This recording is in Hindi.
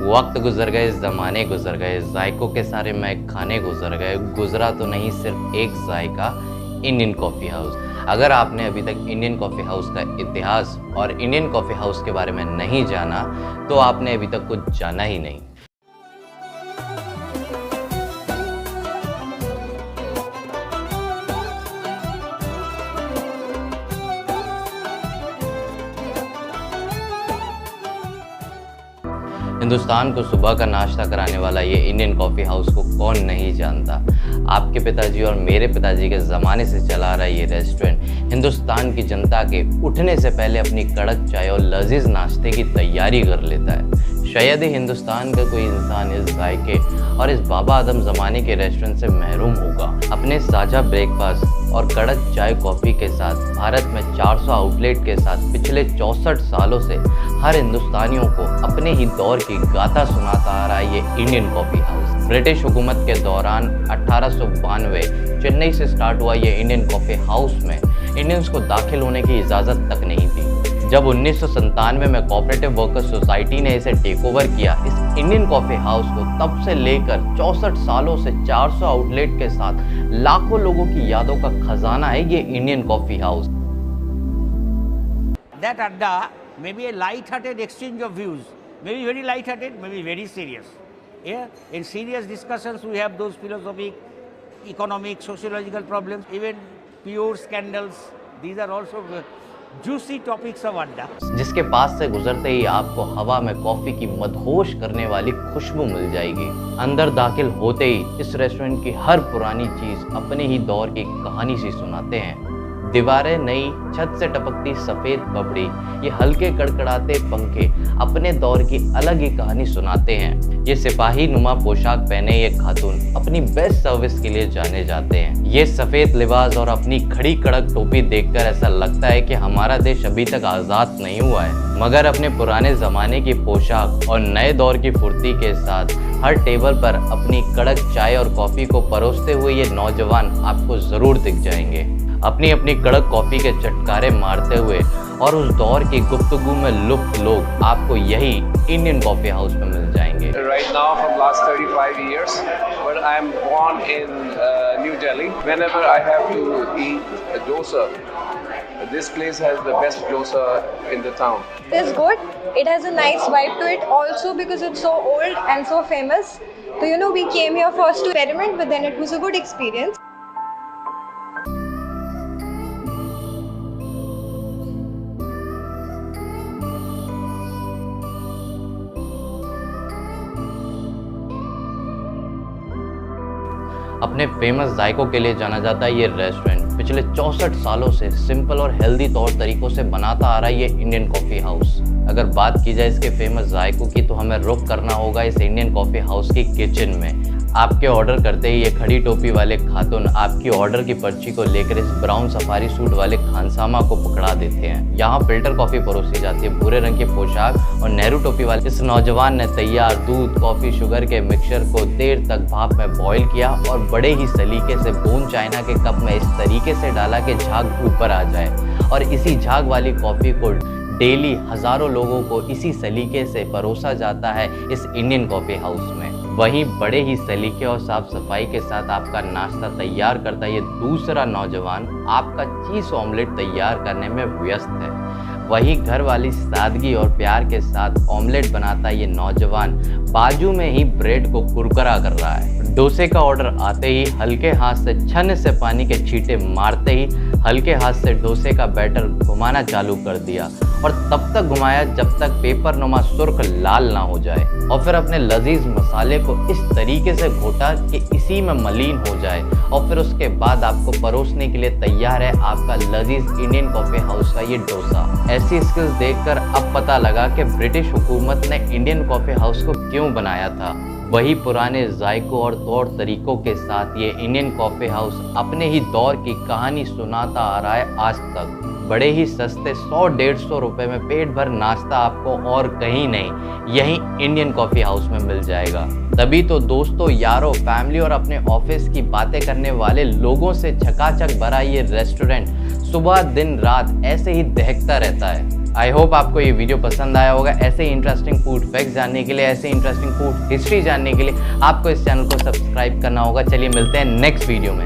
वक्त गुजर गए, ज़माने गुजर गए, जायकों के सारे मैं खाने गुजर गए, गुजरा तो नहीं सिर्फ एक जायका, इंडियन कॉफ़ी हाउस। अगर आपने अभी तक इंडियन कॉफ़ी हाउस का इतिहास और इंडियन कॉफ़ी हाउस के बारे में नहीं जाना, तो आपने अभी तक कुछ जाना ही नहीं। हिंदुस्तान को सुबह का नाश्ता कराने वाला ये इंडियन कॉफ़ी हाउस को कौन नहीं जानता। आपके पिताजी और मेरे पिताजी के ज़माने से चला रहा ये रेस्टोरेंट हिंदुस्तान की जनता के उठने से पहले अपनी कड़क चाय और लजीज नाश्ते की तैयारी कर लेता है। शायद ही हिंदुस्तान का कोई इंसान इस जायके और इस बाबा आदम ज़माने के रेस्टोरेंट से महरूम होगा। अपने साझा ब्रेकफास्ट और कड़क चाय कॉफ़ी के साथ भारत में 400 आउटलेट के साथ पिछले 64 सालों से हर हिंदुस्तानियों को अपने ही दौर की गाथा सुनाता आ रहा है ये इंडियन कॉफ़ी हाउस। ब्रिटिश हुकूमत के दौरान 1892 चेन्नई से स्टार्ट हुआ ये इंडियन कॉफ़ी हाउस में इंडियंस को दाखिल होने की इजाज़त तक नहीं थी। जब 1997 में कोऑपरेटिव वर्कर्स सोसाइटी ने इसे टेक ओवर किया, इस इंडियन कॉफ़ी हाउस को तब से लेकर 64 सालों से 400 आउटलेट के साथ लाखों लोगों की यादों का खजाना है ये Indian coffee house. That adda may be a light-hearted exchange of views, maybe very light-hearted, maybe very serious. Yeah, in serious discussions we have those philosophic, economic, sociological problems, even pure scandals. These are also juicy topics of adda. जिसके पास से गुजरते ही आपको हवा में कॉफ़ी की मदहोश करने वाली खुशबू मिल जाएगी। अंदर दाखिल होते ही इस रेस्टोरेंट की हर पुरानी चीज़ अपने ही दौर की कहानी सी सुनाते हैं। दीवारें नई, छत से टपकती सफ़ेद पपड़ी, ये हल्के कड़कड़ाते पंखे अपने दौर की अलग ही कहानी सुनाते हैं। ये सिपाही नुमा पोशाक पहने ये खातून अपनी बेस्ट सर्विस के लिए जाने जाते हैं। ये सफ़ेद लिबास और अपनी खड़ी कड़क टोपी देखकर ऐसा लगता है कि हमारा देश अभी तक आज़ाद नहीं हुआ है। मगर अपने पुराने ज़माने की पोशाक और नए दौर की फुर्ती के साथ हर टेबल पर अपनी कड़क चाय और कॉफ़ी को परोसते हुए ये नौजवान आपको ज़रूर दिख जाएंगे, अपनी अपनी कड़क कॉफ़ी के चटकारे मारते हुए। और उस दौर की गुफ्तगू में लुप्त लोग आपको यही इंडियन कॉफ़ी हाउस में मिल जाएंगे। Right now from last 35 years, but I am born in New Delhi. Whenever I have to eat a dosa, this place has the best dosa in the town. It's good. It has a nice vibe to it also because it's so old and so famous. So we came here first to experiment, but then it was a good experience. अपने फेमस जायकों के लिए जाना जाता है ये रेस्टोरेंट पिछले 64 सालों से सिंपल और हेल्दी तौर तरीकों से बनाता आ रहा है ये इंडियन कॉफ़ी हाउस। अगर बात की जाए इसके फेमस जायकों की तो हमें रुख करना होगा इस इंडियन कॉफ़ी हाउस की किचन में। आपके ऑर्डर करते ही ये खड़ी टोपी वाले खातून आपकी ऑर्डर की पर्ची को लेकर इस ब्राउन सफारी सूट वाले खानसामा को पकड़ा देते हैं। यहाँ फिल्टर कॉफ़ी परोसी जाती है भूरे रंग की पोशाक और नेहरू टोपी वाले इस नौजवान ने तैयार दूध, कॉफ़ी, शुगर के मिक्सचर को देर तक भाप में बॉईल किया और बड़े ही सलीके से बोन चाइना के कप में इस तरीके से डाला कि झाग ऊपर आ जाए। और इसी झाग वाली कॉफ़ी को डेली हज़ारों लोगों को इसी सलीके से परोसा जाता है इस इंडियन कॉफ़ी हाउस में। वहीं बड़े ही सलीके और साफ सफाई के साथ आपका नाश्ता तैयार करता ये दूसरा नौजवान आपका चीज़ ऑमलेट तैयार करने में व्यस्त है। वहीं घर वाली सादगी और प्यार के साथ ऑमलेट बनाता ये नौजवान बाजू में ही ब्रेड को कुरकुरा कर रहा है। डोसे का ऑर्डर आते ही हल्के हाथ से छन्न से पानी के छींटे मारते ही हल्के हाथ से डोसे का बैटर घुमाना चालू कर दिया और तब तक घुमाया जब तक पेपर नुमा सुर्ख लाल ना हो जाए और फिर अपने लजीज मसाले को इस तरीके से घोटा कि इसी में मलीन हो जाए और फिर उसके बाद आपको परोसने के लिए तैयार है आपका लजीज इंडियन कॉफ़ी हाउस का ये डोसा। ऐसी स्किल्स देखकर अब पता लगा कि ब्रिटिश हुकूमत ने इंडियन कॉफ़ी हाउस को क्यों बनाया था। वही पुराने जायकों और तौर तरीकों के साथ ये इंडियन कॉफ़ी हाउस अपने ही दौर की कहानी सुनाता आ रहा है आज तक। बड़े ही सस्ते 100-150 रुपए में पेट भर नाश्ता आपको और कहीं नहीं यहीं इंडियन कॉफ़ी हाउस में मिल जाएगा। तभी तो दोस्तों, यारों, फैमिली और अपने ऑफिस की बातें करने वाले लोगों से चकाचक भरा ये रेस्टोरेंट सुबह दिन रात ऐसे ही दहकता रहता है। आई होप आपको ये वीडियो पसंद आया होगा। ऐसे ही इंटरेस्टिंग फूड फैक्ट्स जानने के लिए, ऐसे इंटरेस्टिंग फूड हिस्ट्री जानने के लिए आपको इस चैनल को सब्सक्राइब करना होगा। चलिए मिलते हैं नेक्स्ट वीडियो में।